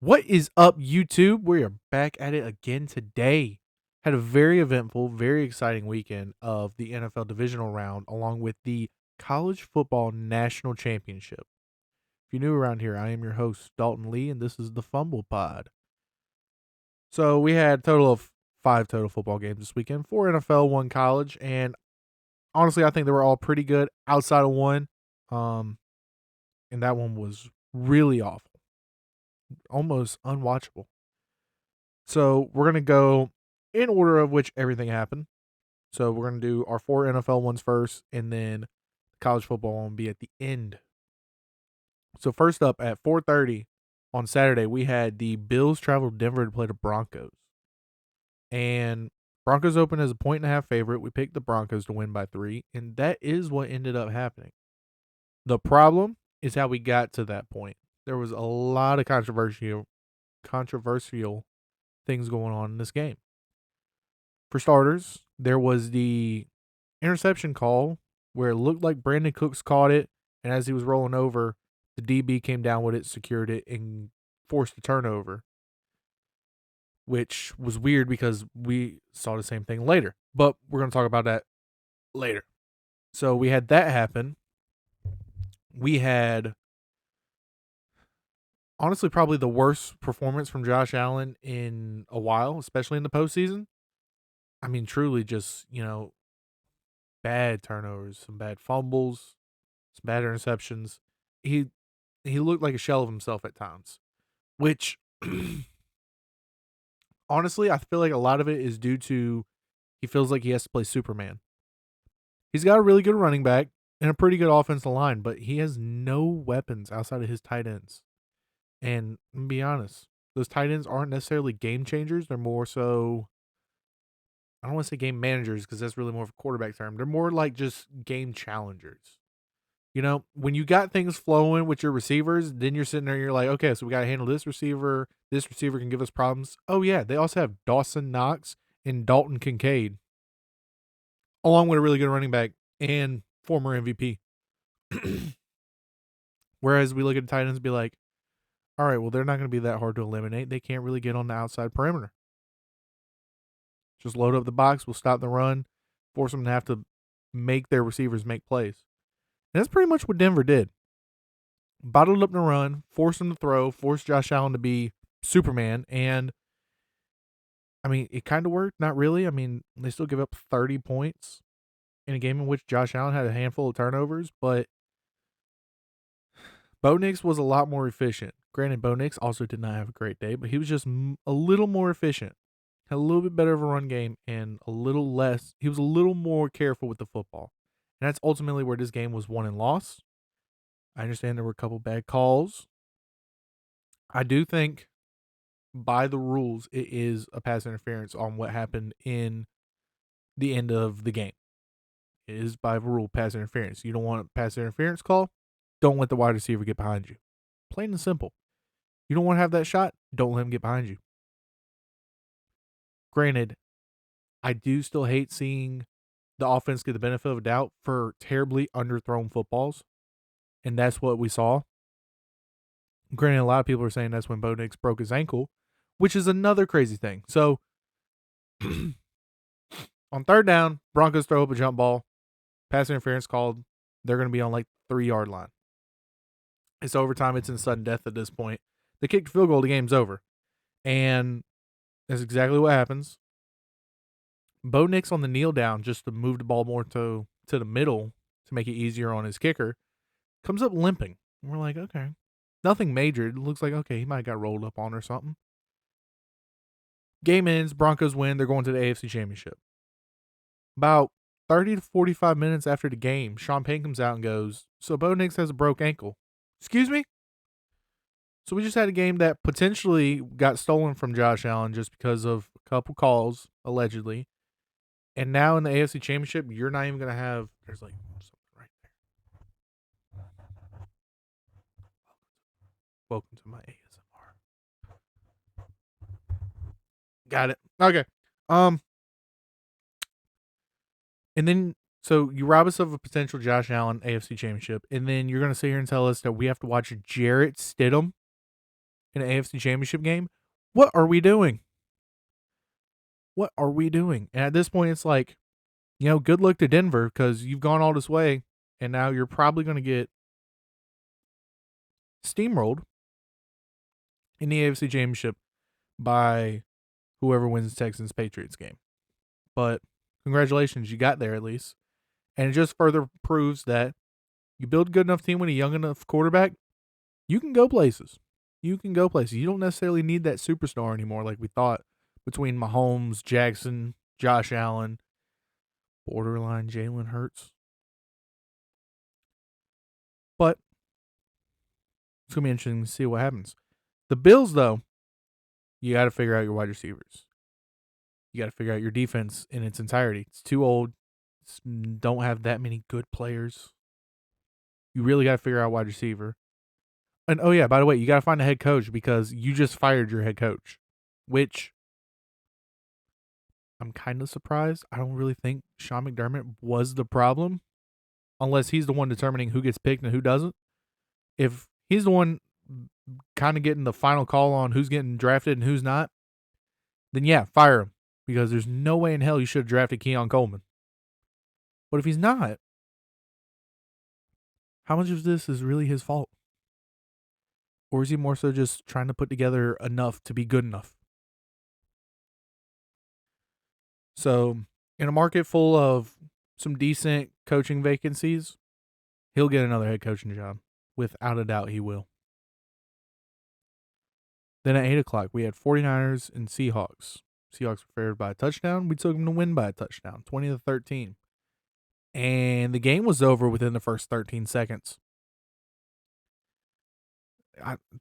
What is up, YouTube? We are back at it again today. Had a very eventful, very exciting weekend of the NFL Divisional round, along with the College Football National Championship. If you're new around here, I am your host, Dalton Lee, and this is the Fumble Pod. So we had a total of 5 total football games this weekend, 4 NFL, 1 college, and honestly, I think they were all pretty good outside of one. Um, and that one was really awful, almost unwatchable. So we're gonna go in order of which everything happened. So we're gonna do our 4 NFL ones first, and then the college football one will be at the end. So first up at 4:30 on Saturday, we had the Bills travel to Denver to play the Broncos, and Broncos open as a 1.5 favorite. We picked the Broncos to win by 3, and that is what ended up happening. The problem is how we got to that point. There was a lot of controversial things going on in this game. For starters, there was the interception call where it looked like Brandon Cooks caught it, and as he was rolling over, the DB came down with it, secured it, and forced a turnover, which was weird because we saw the same thing later. But we're going to talk about that later. So we had that happen. We had, honestly, probably the worst performance from Josh Allen in a while, especially in the postseason. I mean, truly just, bad turnovers, some bad fumbles, some bad interceptions. He he looked like a shell of himself at times, which honestly, I feel like a lot of it is due to he feels like he has to play Superman. He's got a really good running back and a pretty good offensive line, but he has no weapons outside of his tight ends. And to be honest, those tight ends aren't necessarily game changers. They're more so, I don't want to say game managers because that's really more of a quarterback term. They're more like just game challengers. When you got things flowing with your receivers, then you're sitting there, you're like, okay, so we got to handle this receiver. This receiver can give us problems. Oh, yeah. They also have Dawson Knox and Dalton Kincaid, along with a really good running back and former MVP. Whereas we look at the Titans and be like, all right, well, they're not going to be that hard to eliminate. They can't really get on the outside perimeter. Just load up the box. We'll stop the run, force them to have to make their receivers make plays. And that's pretty much what Denver did. Bottled up the run, forced him to throw, forced Josh Allen to be Superman, and I mean, it kind of worked. Not really. I mean, they still give up 30 points in a game in which Josh Allen had a handful of turnovers, but Bo Nix was a lot more efficient. Granted, Bo Nix also did not have a great day, but he was just a little more efficient. Had a little bit better of a run game and a little less. He was a little more careful with the football. And that's ultimately where this game was won and lost. I understand there were a couple bad calls. I do think by the rules, it is a pass interference on what happened in the end of the game. It is by rule pass interference. You don't want a pass interference call? Don't let the wide receiver get behind you. Plain and simple. You don't want to have that shot? Don't let him get behind you. Granted, I do still hate seeing the offense get the benefit of a doubt for terribly underthrown footballs. And that's what we saw. Granted, a lot of people are saying that's when Bo Nix broke his ankle, which is another crazy thing. So, on third down, Broncos throw up a jump ball. Pass interference called. They're going to be on like 3-yard line. It's overtime. It's in sudden death at this point. They kick the field goal. The game's over. And that's exactly what happens. Bo Nix on the kneel down just to move the ball more to the middle to make it easier on his kicker comes up limping. And we're like, okay. Nothing major. It looks like, okay, he might have got rolled up on or something. Game ends. Broncos win. They're going to the AFC Championship. About 30 to 45 minutes after the game, Sean Payne comes out and goes, so Bo Nix has a broke ankle. Excuse me? So we just had a game that potentially got stolen from Josh Allen just because of a couple calls, allegedly. And now in the AFC Championship, you're not even going to have, there's like something right there. Welcome to my ASMR. Got it. Okay. And then, so you rob us of a potential Josh Allen AFC Championship, and then you're going to sit here and tell us that we have to watch Jarrett Stidham in an AFC Championship game. What are we doing? What are we doing? And at this point, it's like, good luck to Denver because you've gone all this way, and now you're probably going to get steamrolled in the AFC Championship by whoever wins Texans Patriots game. But congratulations, you got there at least. And it just further proves that you build a good enough team with a young enough quarterback, you can go places. You can go places. You don't necessarily need that superstar anymore like we thought between Mahomes, Jackson, Josh Allen, borderline Jalen Hurts. But it's going to be interesting to see what happens. The Bills, though, you got to figure out your wide receivers. You got to figure out your defense in its entirety. It's too old. Don't have that many good players. You really got to figure out wide receiver. And, oh, yeah, by the way, you got to find a head coach because you just fired your head coach, which I'm kind of surprised. I don't really think Sean McDermott was the problem unless he's the one determining who gets picked and who doesn't. If he's the one kind of getting the final call on who's getting drafted and who's not, then yeah, fire him because there's no way in hell you should have drafted Keon Coleman. But if he's not, how much of this is really his fault? Or is he more so just trying to put together enough to be good enough? So, in a market full of some decent coaching vacancies, he'll get another head coaching job. Without a doubt, he will. Then at 8 o'clock, we had 49ers and Seahawks. Seahawks were favored by a touchdown. We took them to win by a touchdown, 20-13. And the game was over within the first 13 seconds.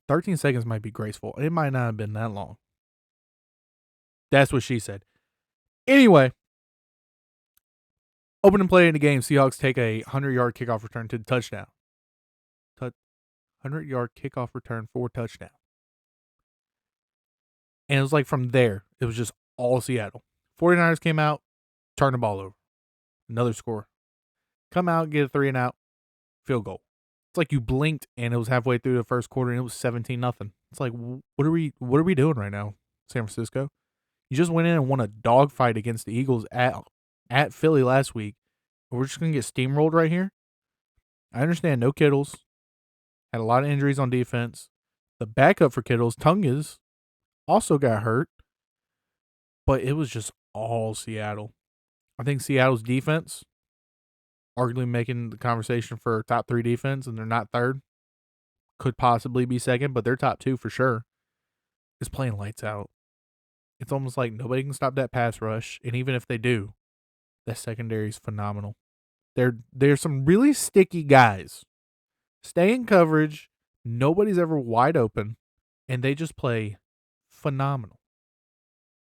13 seconds might be graceful. It might not have been that long. That's what she said. Anyway, opening play in the game, Seahawks take a 100-yard kickoff return to the touchdown. 100-yard kickoff return for touchdown. And it was like from there, it was just all Seattle. 49ers came out, turned the ball over. Another score. Come out, get a 3-and-out, field goal. It's like you blinked and it was halfway through the first quarter and it was 17-0. It's like, what are we doing right now, San Francisco? You just went in and won a dogfight against the Eagles at Philly last week. We're just gonna get steamrolled right here. I understand no Kittles. Had a lot of injuries on defense. The backup for Kittles, Tungus, also got hurt. But it was just all Seattle. I think Seattle's defense, arguably making the conversation for top 3 defense, and they're not third. Could possibly be second, but they're top 2 for sure. Is playing lights out. It's almost like nobody can stop that pass rush, and even if they do, that secondary is phenomenal. There's some really sticky guys. Stay in coverage. Nobody's ever wide open, and they just play phenomenal.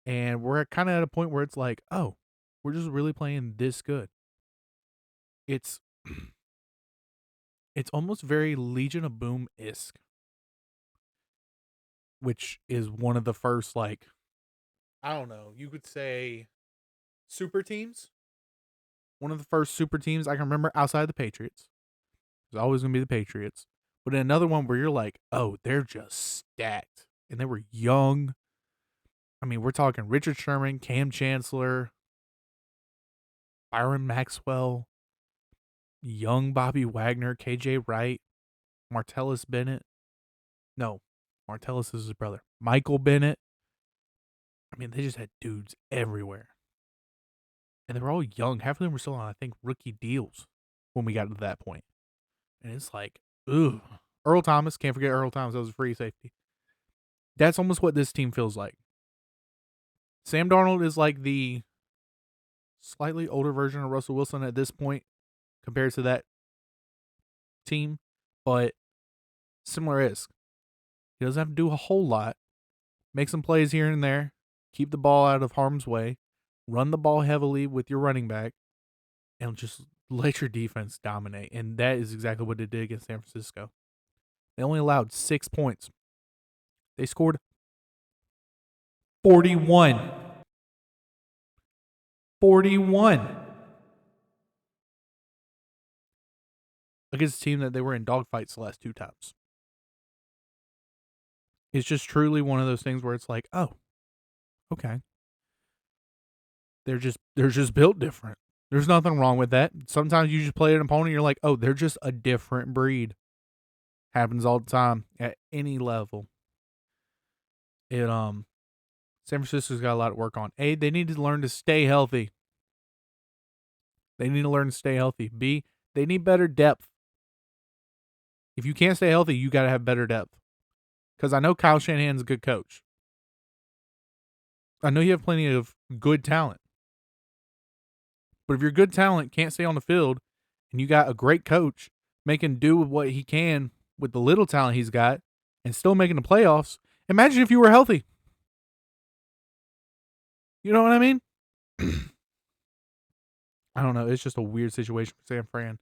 And we're kind of at a point where it's like, oh, we're just really playing this good. It's almost very Legion of Boom-esque, which is one of the first, like, I don't know, you could say super teams. One of the first super teams I can remember outside the Patriots. It's always going to be the Patriots. But another one where you're like, oh, they're just stacked. And they were young. I mean, we're talking Richard Sherman, Cam Chancellor, Byron Maxwell, young Bobby Wagner, KJ Wright, Martellus Bennett. No, Martellus is his brother. Michael Bennett. I mean, they just had dudes everywhere. And they were all young. Half of them were still on, I think, rookie deals when we got to that point. And it's like, ooh. Earl Thomas, can't forget Earl Thomas. That was a free safety. That's almost what this team feels like. Sam Darnold is like the slightly older version of Russell Wilson at this point compared to that team, but similar-esque. He doesn't have to do a whole lot. Make some plays here and there. Keep the ball out of harm's way. Run the ball heavily with your running back. And just let your defense dominate. And that is exactly what it did against San Francisco. They only allowed 6 points. They scored 41. 41. Against a team that they were in dogfights the last 2 times. It's just truly one of those things where it's like, oh, okay. They're just built different. There's nothing wrong with that. Sometimes you just play an opponent, you're like, oh, they're just a different breed. Happens all the time at any level. San Francisco's got a lot of work on. A, they need to learn to stay healthy. They need to learn to stay healthy. B, they need better depth. If you can't stay healthy, you got to have better depth. Because I know Kyle Shanahan's a good coach. I know you have plenty of good talent. But if your good talent can't stay on the field and you got a great coach making do with what he can with the little talent he's got and still making the playoffs, imagine if you were healthy. You know what I mean? I don't know. It's just a weird situation for San Fran.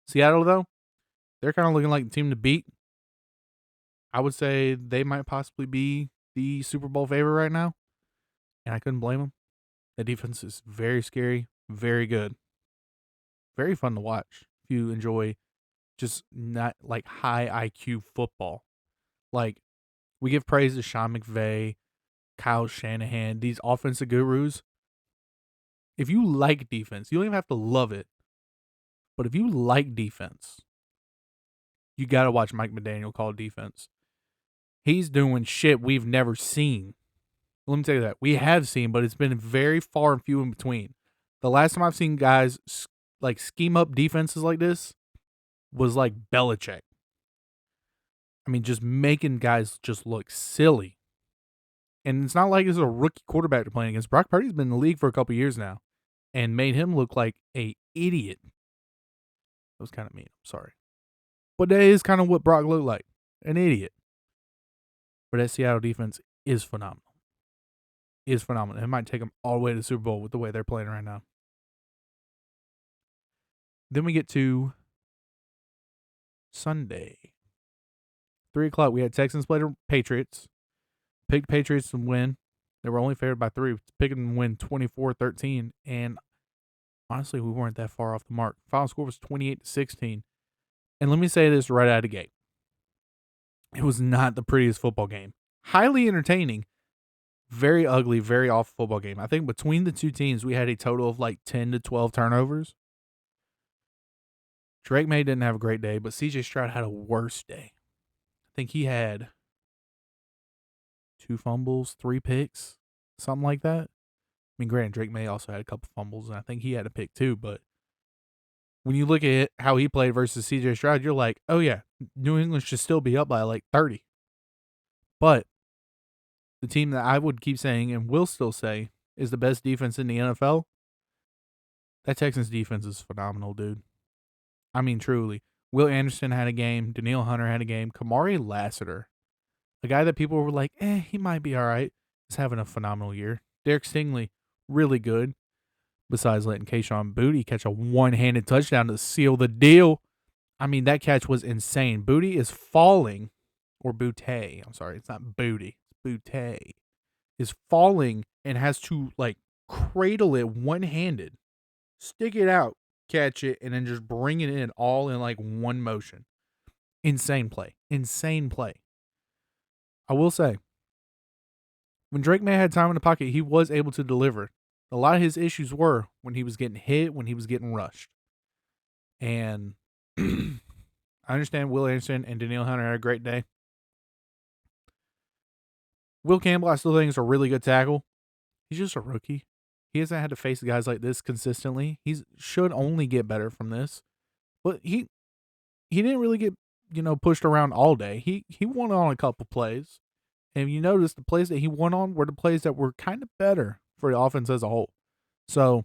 Seattle, though, they're kind of looking like the team to beat. I would say they might possibly be the Super Bowl favorite right now, and I couldn't blame them. The defense is very scary, very good, very fun to watch if you enjoy just not like high IQ football. Like, we give praise to Sean McVay, Kyle Shanahan, these offensive gurus. If you like defense, you don't even have to love it. But if you like defense, you got to watch Mike McDaniel call defense. He's doing shit we've never seen. Let me tell you that. We have seen, but it's been very far and few in between. The last time I've seen guys like scheme up defenses like this was like Belichick. I mean, just making guys just look silly. And it's not like it's a rookie quarterback they're playing against. Brock Purdy's been in the league for a couple years now and made him look like a idiot. That was kind of mean. I'm sorry. But that is kind of what Brock looked like. An idiot. But that Seattle defense is phenomenal. Is phenomenal. It might take them all the way to the Super Bowl with the way they're playing right now. Then we get to Sunday. 3 o'clock, we had Texans play the Patriots. Picked Patriots to win. They were only favored by 3. Picked them to win 24-13. And honestly, we weren't that far off the mark. Final score was 28-16. And let me say this right out of the gate. It was not the prettiest football game. Highly entertaining. Very ugly, very awful football game. I think between the two teams, we had a total of like 10 to 12 turnovers. Drake May didn't have a great day, but CJ Stroud had a worse day. I think he had 2 fumbles, 3 picks, something like that. I mean, granted, Drake May also had a couple fumbles, and I think he had a pick too, but when you look at how he played versus CJ Stroud, you're like, oh yeah, New England should still be up by like 30. But the team that I would keep saying and will still say is the best defense in the NFL, that Texans defense is phenomenal, dude. I mean, truly. Will Anderson had a game. Danielle Hunter had a game. Kamari Lassiter, a guy that people were like, he might be all right, is having a phenomenal year. Derek Stingley, really good. Besides letting Kayshon Boutte catch a one-handed touchdown to seal the deal. I mean, that catch was insane. Boutte is falling, or Boutte, I'm sorry, it's not Boutte, it's Boutte, is falling and has to, like, cradle it one-handed, stick it out, catch it, and then just bring it in all in, like, one motion. Insane play. Insane play. I will say, when Drake May had time in the pocket, he was able to deliver. A lot of his issues were when he was getting hit, when he was getting rushed. And I understand Will Anderson and Danielle Hunter had a great day. Will Campbell, I still think, is a really good tackle. He's just a rookie. He hasn't had to face guys like this consistently. He should only get better from this. But he didn't really get, pushed around all day. He won on a couple plays. And you notice the plays that he won on were the plays that were kind of better for the offense as a whole. So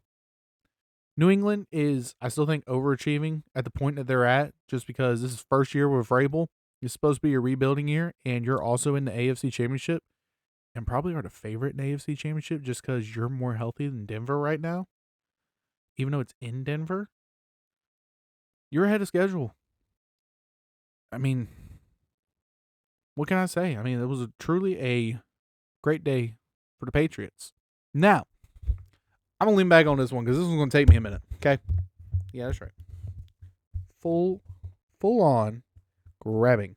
New England is, I still think, overachieving at the point that they're at, just because this is first year with Vrabel. It's supposed to be your rebuilding year, and you're also in the AFC Championship, and probably are the favorite in the AFC Championship just because you're more healthy than Denver right now. Even though it's in Denver, you're ahead of schedule. I mean, what can I say? I mean, it was truly a great day for the Patriots. Now, I'm going to lean back on this one because this one's going to take me a minute, okay? Yeah, that's right. Full on grabbing.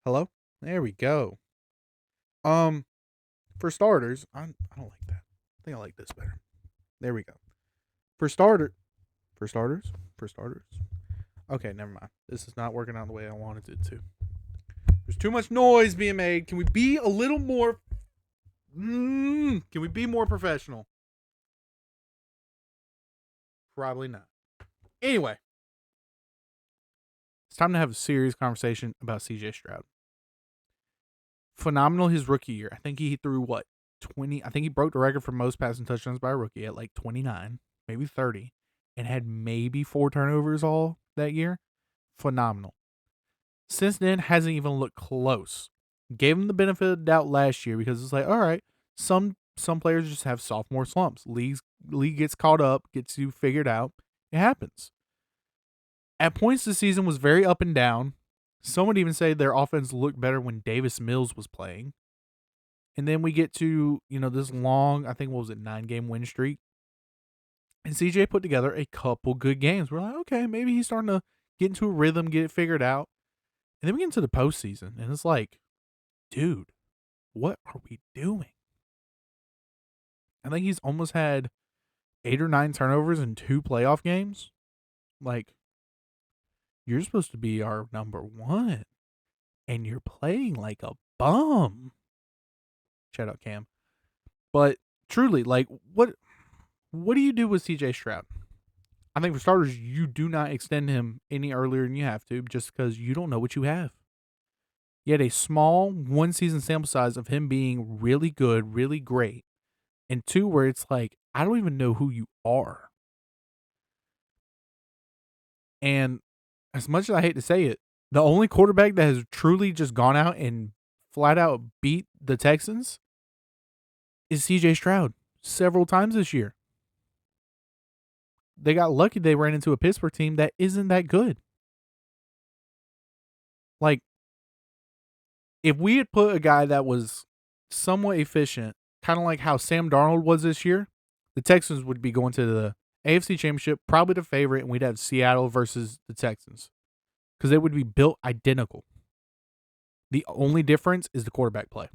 Hello? There we go. Um, for starters, I don't like that. I think I like this better. There we go. For starter, for starters, for starters. Okay, never mind. This is not working out the way I wanted it to. There's too much noise being made. Can we be a little more? Can we be more professional? Probably not. Anyway, it's time to have a serious conversation about CJ Stroud. Phenomenal his rookie year. I think he threw what 20. I think he broke the record for most passing touchdowns by a rookie at like 29, maybe 30, and had maybe 4 turnovers all that year. Phenomenal. Since then, hasn't even looked close. Gave him the benefit of the doubt last year because it's like, all right, some players just have sophomore slumps. League gets caught up, gets you figured out. It happens. At points, the season was very up and down. Some would even say their offense looked better when Davis Mills was playing. And then we get to, this long, I think, what was it, 9-game win streak. And CJ put together a couple good games. We're like, okay, maybe he's starting to get into a rhythm, get it figured out. And then we get into the postseason, and it's like, dude, what are we doing? I think he's almost had 8 or 9 turnovers in 2 playoff games. Like, you're supposed to be our number one, and you're playing like a bum. Shout out Cam. But truly, like, what do you do with CJ Stroud? I think for starters, you do not extend him any earlier than you have to just because you don't know what you have. You had a small 1-season sample size of him being really good, really great, and 2 where it's like, I don't even know who you are. And as much as I hate to say it, the only quarterback that has truly just gone out and flat out beat the Texans is CJ Stroud several times this year. They got lucky they ran into a Pittsburgh team that isn't that good. Like, if we had put a guy that was somewhat efficient, kind of like how Sam Darnold was this year, the Texans would be going to the AFC Championship, probably the favorite, and we'd have Seattle versus the Texans because they would be built identical. The only difference is the quarterback play.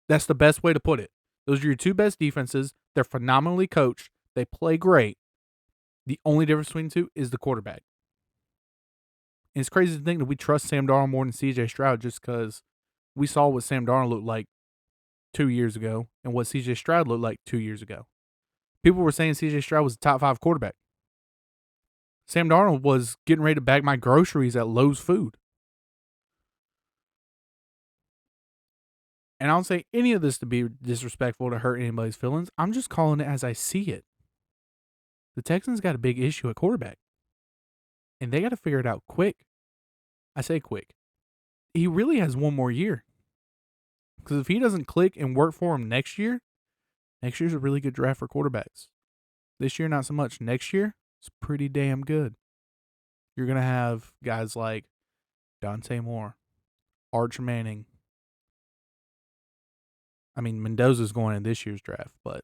That's the best way to put it. Those are your 2 best defenses. They're phenomenally coached. They play great. The only difference between the 2 is the quarterback. And it's crazy to think that we trust Sam Darnold more than CJ Stroud just because we saw what Sam Darnold looked like 2 years ago and what CJ Stroud looked like 2 years ago. People were saying CJ Stroud was a top 5 quarterback. Sam Darnold was getting ready to bag my groceries at Lowe's Food. And I don't say any of this to be disrespectful to hurt anybody's feelings. I'm just calling it as I see it. The Texans got a big issue at quarterback. And they got to figure it out quick. I say quick. He really has 1 more year. Because if he doesn't click and work for him next year's a really good draft for quarterbacks. This year, not so much. Next year, it's pretty damn good. You're going to have guys like Dante Moore, Arch Manning. I mean, Mendoza's going in this year's draft, but,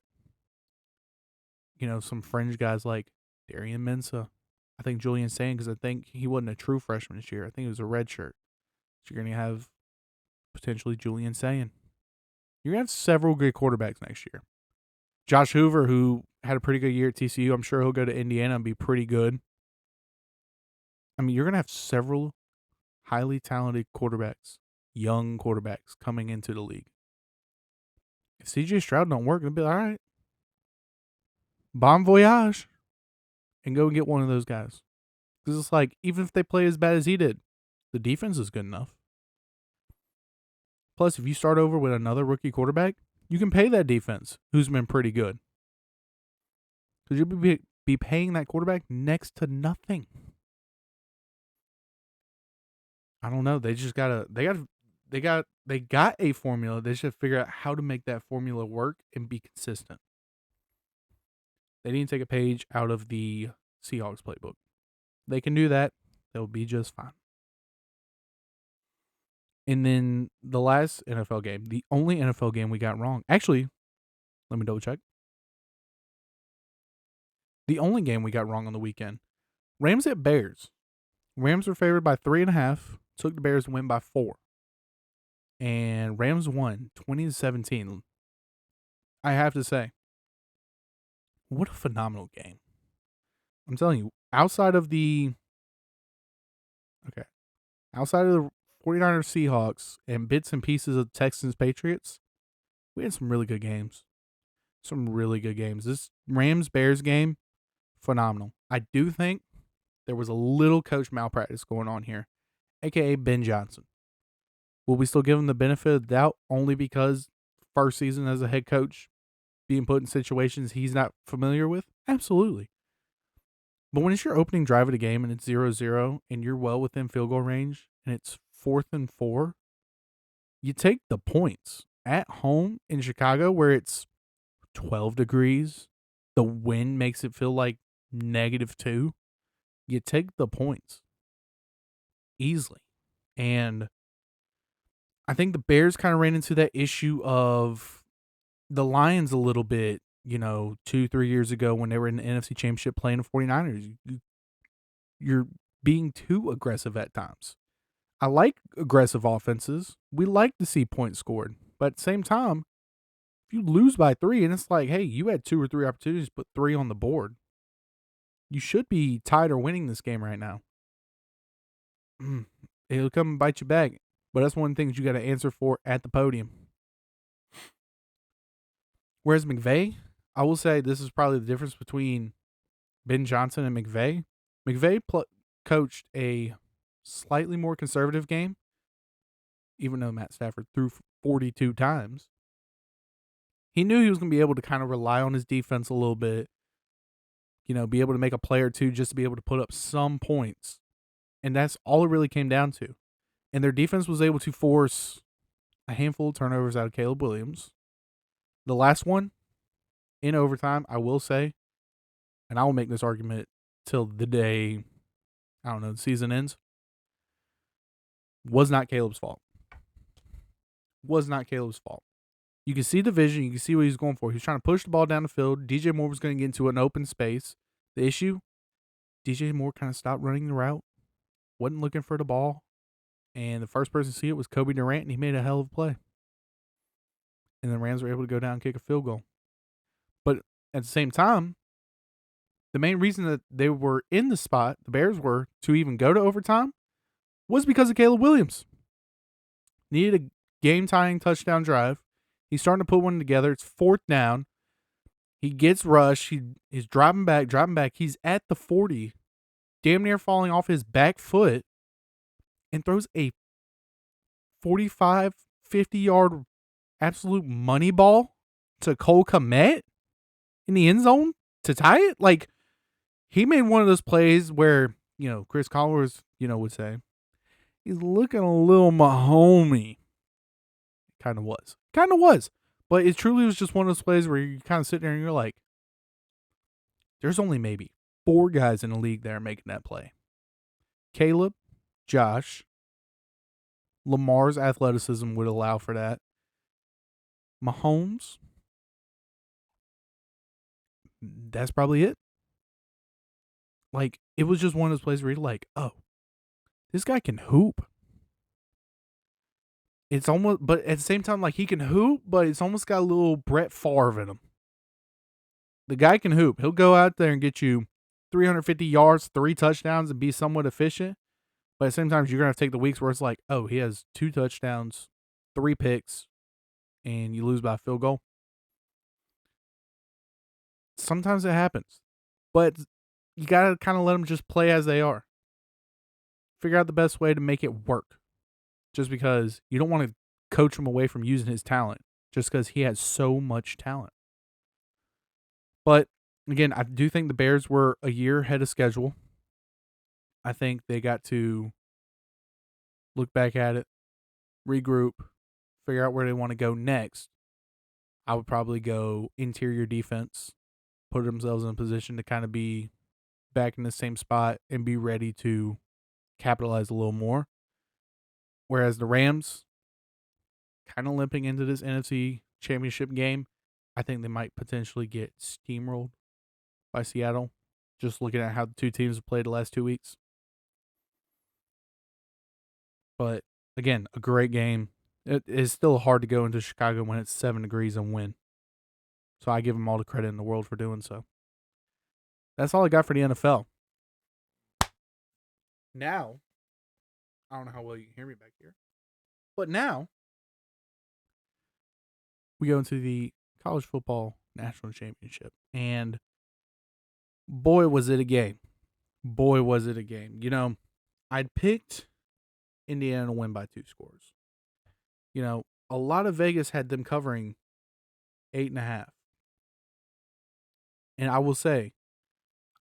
some fringe guys like Darian Mensah. I think Julian Sayin, because I think he wasn't a true freshman this year. I think he was a red shirt. So you're going to have potentially Julian Sayin. You're going to have several good quarterbacks next year. Josh Hoover, who had a pretty good year at TCU, I'm sure he'll go to Indiana and be pretty good. I mean, you're going to have several highly talented quarterbacks, young quarterbacks coming into the league. If CJ Stroud don't work, they'll be like, all right, bon voyage, and go get one of those guys. Because it's like, even if they play as bad as he did, the defense is good enough. Plus, if you start over with another rookie quarterback, you can pay that defense, who's been pretty good. Because you'll be paying that quarterback next to nothing. I don't know. They just they got a formula. They should figure out how to make that formula work and be consistent. They need to take a page out of the Seahawks playbook. They can do that. They'll be just fine. And then the last NFL game, the only NFL game we got wrong. Actually, let me double check. The only game we got wrong on the weekend. Rams at Bears. Rams were favored by 3.5. Took the Bears to win by 4. and Rams won 20-17. I have to say, what a phenomenal game. I'm telling you, okay, outside of the 49ers Seahawks and bits and pieces of Texans Patriots, we had some really good games. Some really good games. This Rams Bears game, phenomenal. I do think there was a little coach malpractice going on here, aka Ben Johnson. Will we still give him the benefit of the doubt only because first season as a head coach, being put in situations he's not familiar with? Absolutely. But when it's your opening drive of the game and it's 0-0 and you're well within field goal range and it's 4th and 4, you take the points at home in Chicago where it's 12 degrees. The wind makes it feel like -2. You take the points easily. And I think the Bears kind of ran into that issue of the Lions a little bit, 2-3 years ago when they were in the NFC Championship playing the 49ers. You're being too aggressive at times. I like aggressive offenses. We like to see points scored. But at the same time, if you lose by 3 and it's like, hey, you had 2 or 3 opportunities to put 3 on the board, you should be tied or winning this game right now. It'll come and bite you back. But that's one of the things you got to answer for at the podium. Whereas McVay, I will say this is probably the difference between Ben Johnson and McVay. McVay coached a slightly more conservative game, even though Matt Stafford threw 42 times. He knew he was going to be able to kind of rely on his defense a little bit, be able to make a play or two just to be able to put up some points. And that's all it really came down to. And their defense was able to force a handful of turnovers out of Caleb Williams. The last one, in overtime, I will say, and I will make this argument till the day, the season ends, was not Caleb's fault. Was not Caleb's fault. You can see the vision. You can see what he's going for. He was trying to push the ball down the field. DJ Moore was going to get into an open space. The issue, DJ Moore kind of stopped running the route, wasn't looking for the ball, and the first person to see it was Kobe Durant, and he made a hell of a play. And the Rams were able to go down and kick a field goal. But at the same time, the main reason that they were in the spot, the Bears were, to even go to overtime, was because of Caleb Williams. Needed a game-tying touchdown drive. He's starting to put one together. It's 4th down. He gets rushed. He's dropping back. He's at the 40, damn near falling off his back foot, and throws a 45, 50-yard absolute money ball to Cole Kmet in the end zone to tie it. Like, he made one of those plays where, Chris Collins, would say, he's looking a little Mahomey. Kind of was. But it truly was just one of those plays where you kind of sit there and you're like, there's only maybe 4 guys in the league that are making that play. Caleb, Josh, Lamar's athleticism would allow for that. Mahomes, that's probably it. Like, it was just one of those plays where you're like, oh, this guy can hoop. It's almost, but at the same time, like, he can hoop, but it's almost got a little Brett Favre in him. The guy can hoop. He'll go out there and get you 350 yards, 3 touchdowns, and be somewhat efficient. But at the same time, you're going to have to take the weeks where it's like, oh, he has 2 touchdowns, 3 picks, and you lose by a field goal. Sometimes it happens. But you got to kind of let them just play as they are. Figure out the best way to make it work. Just because you don't want to coach him away from using his talent. Just because he has so much talent. But, again, I do think the Bears were a year ahead of schedule. I think they got to look back at it, regroup, figure out where they want to go next. I would probably go interior defense, put themselves in a position to kind of be back in the same spot and be ready to capitalize a little more. Whereas the Rams, kind of limping into this NFC Championship game, I think they might potentially get steamrolled by Seattle, just looking at how the 2 teams have played the last 2 weeks. But, again, a great game. It is still hard to go into Chicago when it's 7 degrees and win. So I give them all the credit in the world for doing so. That's all I got for the NFL. Now, I don't know how well you can hear me back here, but now we go into the college football national championship. And boy, was it a game. Boy, was it a game. I'd picked Indiana to win by 2 scores. A lot of Vegas had them covering 8.5. And I will say,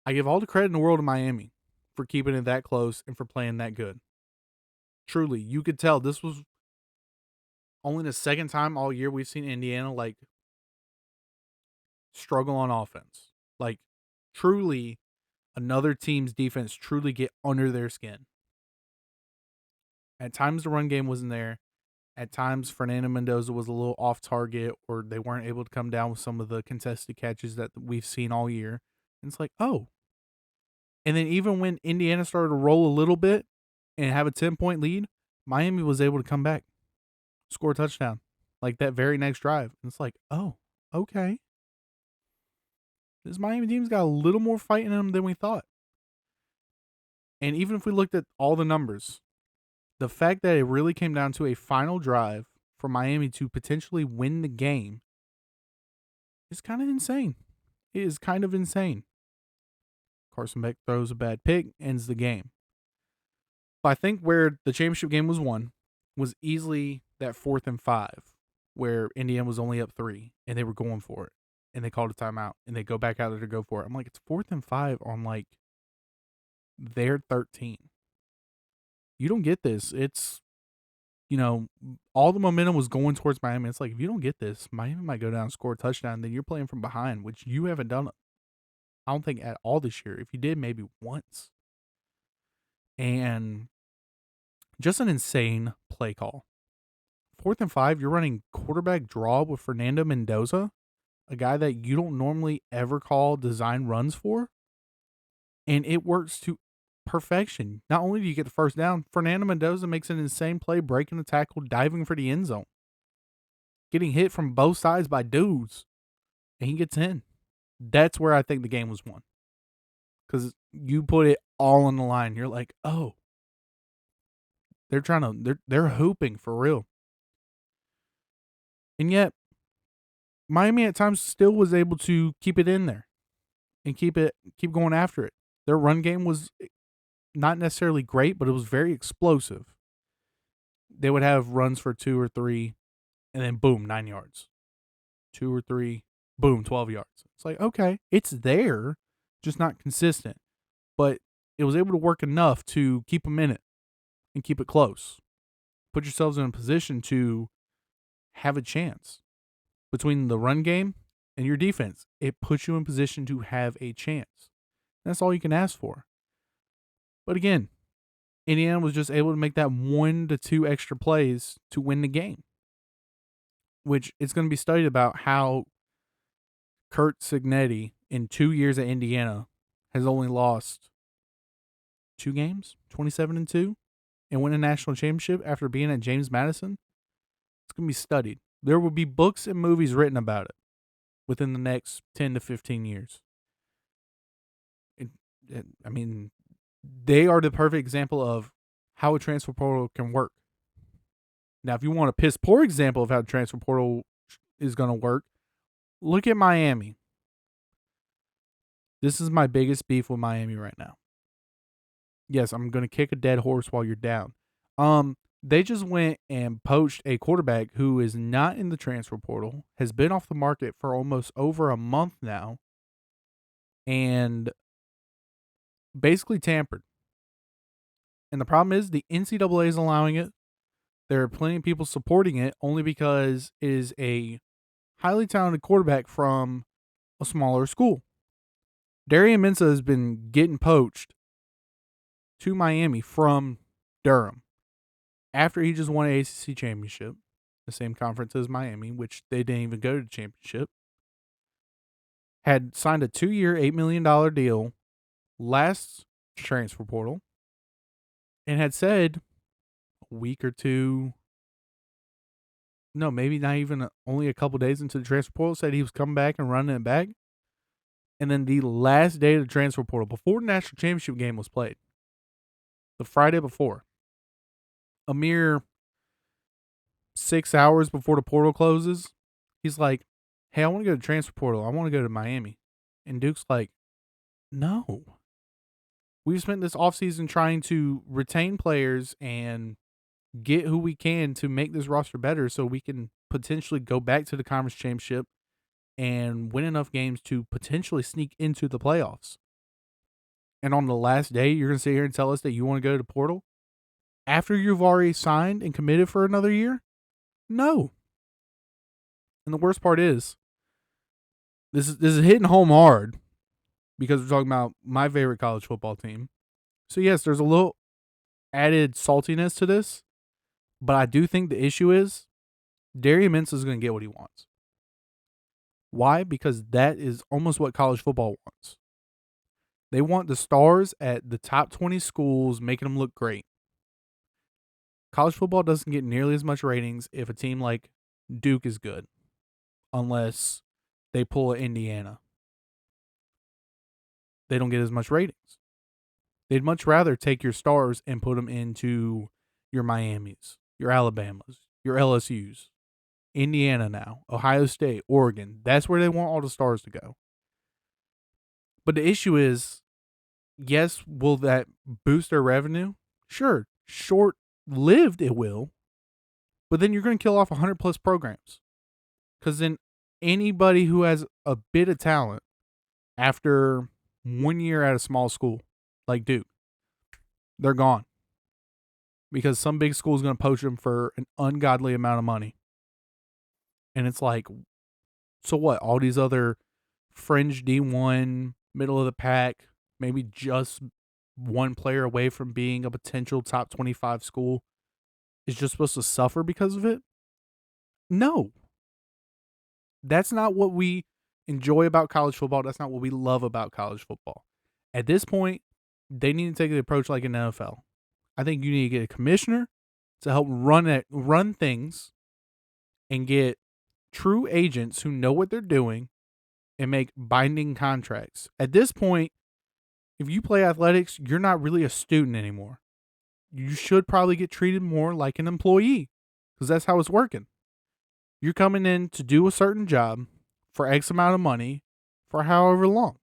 I give all the credit in the world to Miami for keeping it that close and for playing that good. Truly, you could tell this was only the second time all year we've seen Indiana struggle on offense. Truly, another team's defense truly get under their skin. At times, the run game wasn't there. At times, Fernando Mendoza was a little off target, or they weren't able to come down with some of the contested catches that we've seen all year. And it's like, oh. And then even when Indiana started to roll a little bit and have a 10-point lead, Miami was able to come back, score a touchdown, that very next drive. And it's like, oh, okay. This Miami team's got a little more fight in them than we thought. And even if we looked at all the numbers, the fact that it really came down to a final drive for Miami to potentially win the game is kind of insane. It is kind of insane. Carson Beck throws a bad pick, ends the game. But I think where the championship game was won was easily that 4th and 5, where Indiana was only up 3, and they were going for it. And they called a timeout, and they go back out there to go for it. I'm like, it's 4th and 5 on, their 13. You don't get this. It's, all the momentum was going towards Miami. It's like, if you don't get this, Miami might go down and score a touchdown, then you're playing from behind, which you haven't done, I don't think, at all this year. If you did, maybe once. And just an insane play call. 4th and 5, you're running quarterback draw with Fernando Mendoza, a guy that you don't normally ever call design runs for. And it works to perfection. Not only do you get the first down, Fernando Mendoza makes an insane play, breaking the tackle, diving for the end zone, getting hit from both sides by dudes, and he gets in. That's where I think the game was won, because you put it all on the line. You're like, oh, they're hooping for real. And yet, Miami at times still was able to keep it in there and keep going after it. Their run game was not necessarily great, but it was very explosive. They would have runs for 2 or 3, and then boom, 9 yards. 2 or 3, boom, 12 yards. It's like, okay, it's there, just not consistent. But it was able to work enough to keep them in it and keep it close. Put yourselves in a position to have a chance. Between the run game and your defense, it puts you in position to have a chance. That's all you can ask for. But again, Indiana was just able to make that 1 to 2 extra plays to win the game, which it's going to be studied about how Kurt Cignetti in 2 years at Indiana has only lost 2 games, 27-2, and win a national championship after being at James Madison. It's going to be studied. There will be books and movies written about it within the next 10 to 15 years. They are the perfect example of how a transfer portal can work. Now, if you want a piss poor example of how the transfer portal is going to work, look at Miami. This is my biggest beef with Miami right now. Yes, I'm going to kick a dead horse while you're down. They just went and poached a quarterback who is not in the transfer portal, has been off the market for almost over a month now, and basically tampered. And the problem is the NCAA is allowing it. There are plenty of people supporting it only because it is a highly talented quarterback from a smaller school. Darian Mensah has been getting poached to Miami from Durham after he just won an ACC championship, the same conference as Miami, which they didn't even go to the championship. Had signed a 2-year, $8 million deal last transfer portal, and had said a week or two, no, maybe not even only a couple days into the transfer portal, said he was coming back and running it back. And then the last day of the transfer portal, before the national championship game was played, the Friday before, a mere 6 hours before the portal closes, he's like, "Hey, I want to go to the transfer portal. I want to go to Miami." And Duke's like, "No. We've spent this offseason trying to retain players and get who we can to make this roster better so we can potentially go back to the conference championship and win enough games to potentially sneak into the playoffs. And on the last day, you're going to sit here and tell us that you want to go to the portal after you've already signed and committed for another year? No." And the worst part is, this is hitting home hard because we're talking about my favorite college football team. So yes, there's a little added saltiness to this, but I do think the issue is Darius Mintz is going to get what he wants. Why? Because that is almost what college football wants. They want the stars at the top 20 schools making them look great. College football doesn't get nearly as much ratings if a team like Duke is good, unless they pull Indiana. They don't get as much ratings. They'd much rather take your stars and put them into your Miamis, your Alabamas, your LSUs, Indiana now, Ohio State, Oregon. That's where they want all the stars to go. But the issue is, yes, will that boost their revenue? Sure. Short lived, it will. But then you're going to kill off 100 plus programs. Because then anybody who has a bit of talent after 1 year at a small school like Duke, they're gone. Because some big school is going to poach them for an ungodly amount of money. And it's like, so what? All these other fringe D1, middle of the pack, maybe just one player away from being a potential top 25 school is just supposed to suffer because of it? No. That's not what we enjoy about college football. That's not what we love about college football. At this point, they need to take the approach like an NFL. I think you need to get a commissioner to help run things and get true agents who know what they're doing and make binding contracts. At this point, if you play athletics, you're not really a student anymore. You should probably get treated more like an employee because that's how it's working. You're coming in to do a certain job for X amount of money for however long.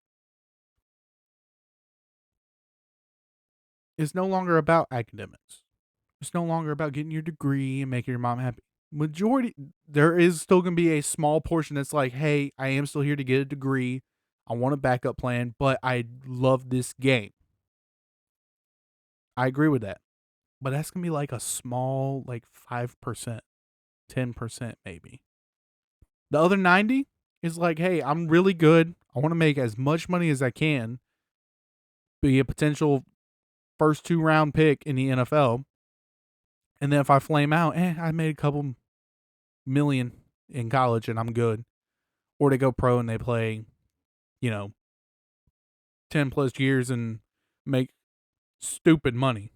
It's no longer about academics. It's no longer about getting your degree and making your mom happy. Majority, there is still going to be a small portion that's like, hey, I am still here to get a degree. I want a backup plan, but I love this game. I agree with that. But that's going to be like a small, like 5%, 10% maybe. The other 90 is like, hey, I'm really good. I want to make as much money as I can, be a potential first 2 round pick in the NFL. And then if I flame out, I made a couple million in college and I'm good. Or they go pro and they play, 10 plus years and make stupid money.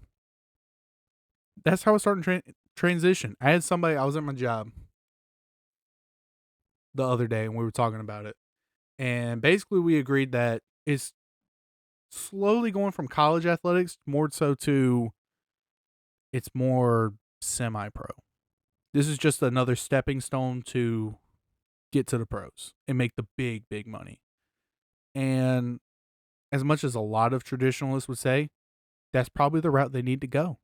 That's how it's starting to transition. I was at my job the other day and we were talking about it. And basically we agreed that it's slowly going from college athletics more so to it's more semi-pro. This is just another stepping stone to get to the pros and make the big, big money. And as much as a lot of traditionalists would say, that's probably the route they need to go.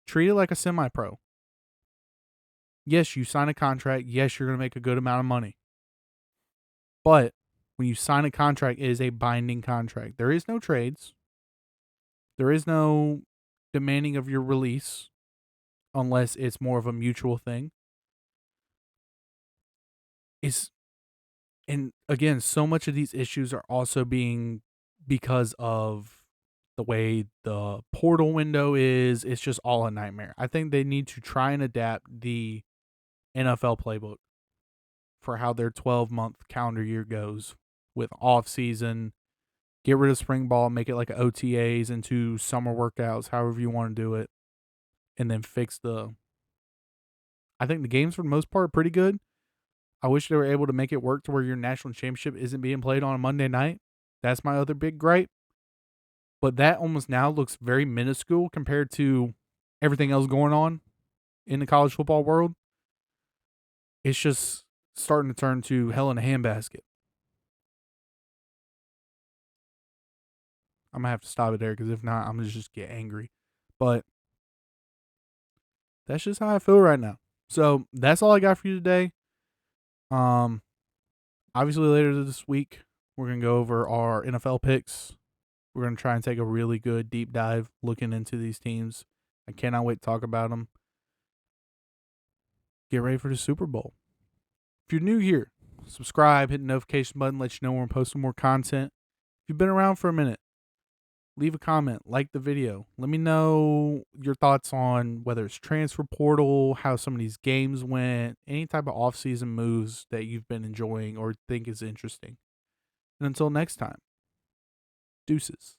Treat it like a semi-pro. Yes, you sign a contract. Yes, you're going to make a good amount of money. But when you sign a contract, it is a binding contract. There is no trades. There is no demanding of your release unless it's more of a mutual thing. And again, so much of these issues are also being because of the way the portal window is. It's just all a nightmare. I think they need to try and adapt the NFL playbook for how their 12-month calendar year goes with off season. Get rid of spring ball, make it like OTAs into summer workouts, however you want to do it, and then fix the I think the games for the most part are pretty good. I wish they were able to make it work to where your national championship isn't being played on a Monday night. That's my other big gripe. But that almost now looks very minuscule compared to everything else going on in the college football world. It's just starting to turn to hell in a handbasket. I'm gonna have to stop it there because if not, I'm gonna just get angry. But that's just how I feel right now. So that's all I got for you today. Um, obviously later this week we're gonna go over our NFL picks. We're gonna try and take a really good deep dive looking into these teams. I cannot wait to talk about them. Get ready for the Super Bowl. If you're new here, subscribe, hit the notification button, let you know when we're posting more content. If you've been around for a minute, leave a comment, like the video. Let me know your thoughts on whether it's transfer portal, how some of these games went, any type of offseason moves that you've been enjoying or think is interesting. And until next time, deuces.